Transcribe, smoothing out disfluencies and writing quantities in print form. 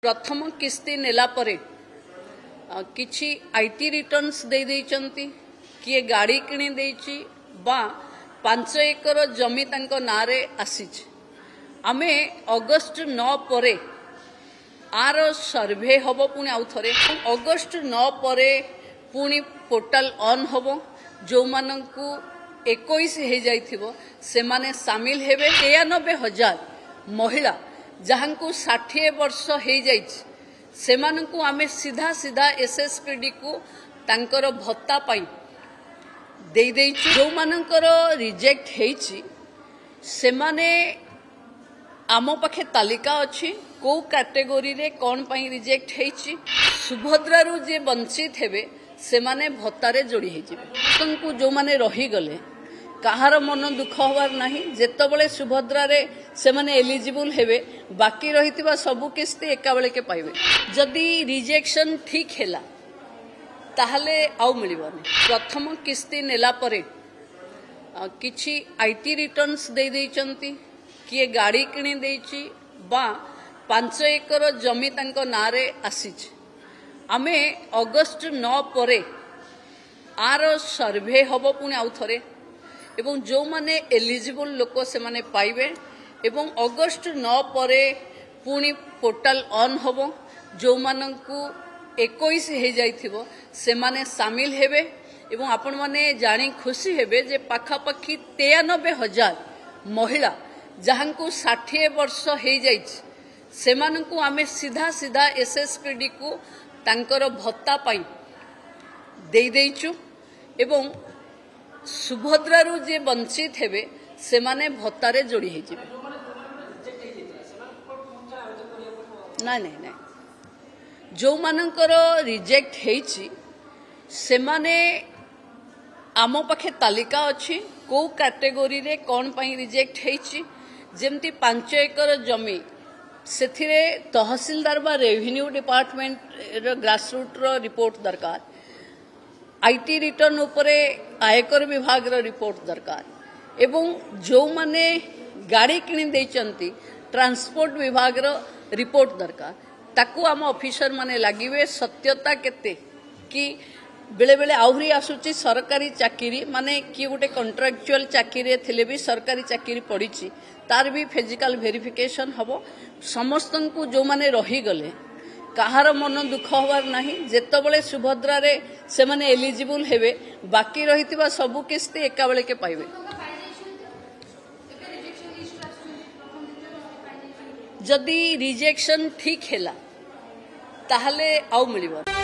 प्रथम किस्ती नेला परे किछि आईटी रिटर्न्स दे देइचंती किए गाड़ी किणी देइची बा 5 एकर जमी तांको नारे आसीच। आमे अगस्ट 9 परे आर सर्वे हबो पुणी आउ थरे अगस्ट 9 परे पुणी पोर्टल ऑन हबो जो मानंकु 21 हे जाइथिबो से माने शामिल हेबे 93,000 महिला जहांकु 60 वर्ष हे जाइछ से मानंकु आमे सीधा सीधा एसएसपीडी को तांकर भत्ता पाई दे देइछु। जो मानंकर रिजेक्ट हेछि से माने आमो पाखे तालिका अछि को कैटेगरी रे कोन पाई रिजेक्ट हेछि सुभद्रा रु जे वंचित हेबे से माने भत्तारे जोड़ी हे जिवे। तंकु जो माने रही गले कहार मन दुख होवार नाही जेतबळे सुभद्रा रे से माने एलिजिबल हेबे बाकी रहितिबा सबु किस्ती एका बेले के पाइबे। जदि रिजेक्शन ठीक हैला ताहले आउ मिलिबनी। प्रथम किस्ती नेला परे किछि आईटी रिटर्न्स दे देइचंती किए गाड़ी किणी देइची बा 5 एकर जमी तांको नारे आसीच। आमे अगस्ट 9 परे आर सर्वे हबो पुणी आउ थरे एवं जो माने एलिजिबल लोक से माने पाइबे एवं अगस्ट 9 परे पुणी पोर्टल ऑन हबो जो मानंकु 21 हे जाइथिबो से माने शामिल हेबे एवं आपण माने जानी खुशी हेबे जे पाखापाखी 93,000 महिला जहांकु 60 वर्ष हे जाइछ से मानंकु आमे सीधा सीधा एसएसपीडी को तांकर भत्ता पाई दे देइछु एवं सुभद्रा रु जे वंचित हेबे से माने भत्तारे जोड़ी हे जिवे। ना नहीं नहीं जो मानंकर रिजेक्ट हेछि से माने आमो पाखे तालिका अछि को कैटेगरी रे कोन पाई रिजेक्ट हेछि जेमती 5 एकर जमी सेथिरे तहसीलदार बा रेवेन्यू डिपार्टमेंट रो ग्रासरूट रो रिपोर्ट दरकार आईटी रिटर्न उपरे आयकर विभाग रो रिपोर्ट दरकार एवं जो माने गाड़ी किणी देइचंती ट्रांसपोर्ट विभाग रो रिपोर्ट दरकार ताकू आम ऑफिसर माने लागिवे सत्यता केते कि बेले बेले आहुरी आसुची सरकारी चाकरी माने कि गोटे कॉन्ट्रैक्चुअल चाकरी थिले भी सरकारी चाकरी पड़ीची तार भी फिजिकल वेरिफिकेशन हबो समस्तंकु जो माने रही गले कहार मन दुख होवार नाही जेतबळे सुभद्रा रे से माने एलिजिबल हेबे बाकी रहितिबा सबु किस्ती एका बेले के पाइबे। जदि रिजेक्शन ठीक हैला ताहले आउ मिलिबो।